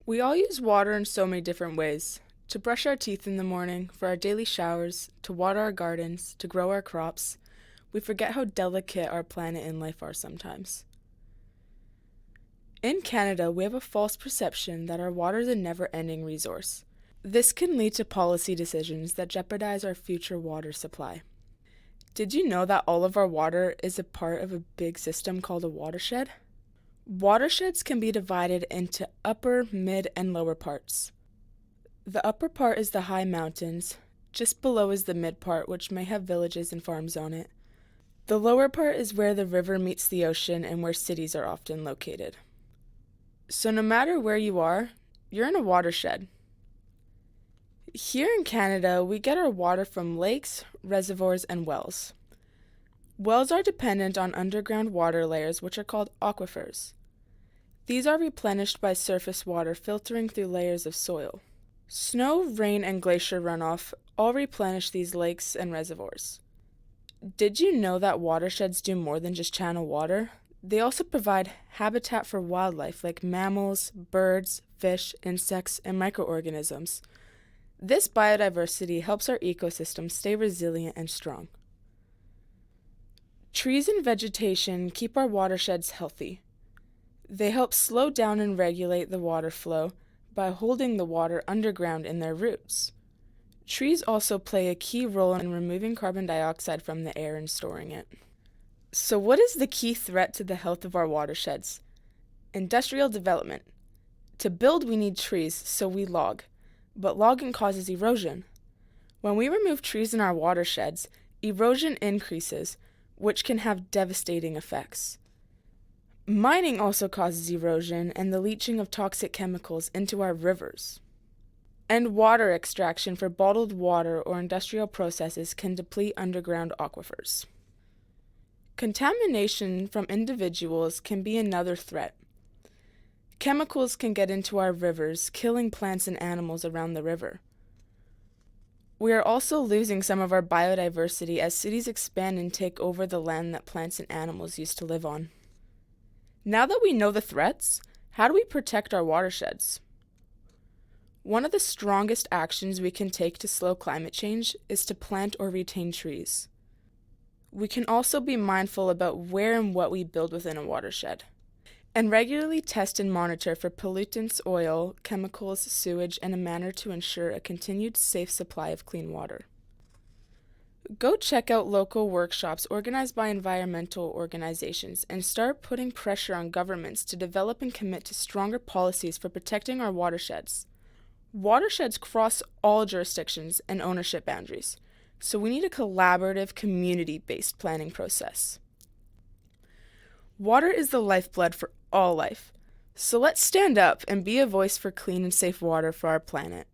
We all use water in so many different ways. To brush our teeth in the morning, for our daily showers, to water our gardens, to grow our crops. We forget how delicate our planet and life are sometimes. In Canada, we have a false perception that our water is a never-ending resource. This can lead to policy decisions that jeopardize our future water supply. Did you know that all of our water is a part of a big system called a watershed? Watersheds can be divided into upper, mid, and lower parts. The upper part is the high mountains. Just below is the mid part, which may have villages and farms on it. The lower part is where the river meets the ocean and where cities are often located. So no matter where you are, you're in a watershed. Here in Canada, we get our water from lakes, reservoirs, and wells. Wells are dependent on underground water layers, which are called aquifers. These are replenished by surface water filtering through layers of soil. Snow, rain, and glacier runoff all replenish these lakes and reservoirs. Did you know that watersheds do more than just channel water? They also provide habitat for wildlife like mammals, birds, fish, insects, and microorganisms. This biodiversity helps our ecosystem stay resilient and strong. Trees and vegetation keep our watersheds healthy. They help slow down and regulate the water flow by holding the water underground in their roots. Trees also play a key role in removing carbon dioxide from the air and storing it. So what is the key threat to the health of our watersheds? Industrial development. To build, we need trees, so we log. But logging causes erosion. When we remove trees in our watersheds, erosion increases, which can have devastating effects. Mining also causes erosion and the leaching of toxic chemicals into our rivers. And water extraction for bottled water or industrial processes can deplete underground aquifers. Contamination from individuals can be another threat. Chemicals can get into our rivers, killing plants and animals around the river. We are also losing some of our biodiversity as cities expand and take over the land that plants and animals used to live on. Now that we know the threats, how do we protect our watersheds? One of the strongest actions we can take to slow climate change is to plant or retain trees. We can also be mindful about where and what we build within a watershed, and regularly test and monitor for pollutants, oil, chemicals, sewage, in a manner to ensure a continued safe supply of clean water. Go check out local workshops organized by environmental organizations and start putting pressure on governments to develop and commit to stronger policies for protecting our watersheds. Watersheds cross all jurisdictions and ownership boundaries, so we need a collaborative, community-based planning process. Water is the lifeblood for all life, so let's stand up and be a voice for clean and safe water for our planet.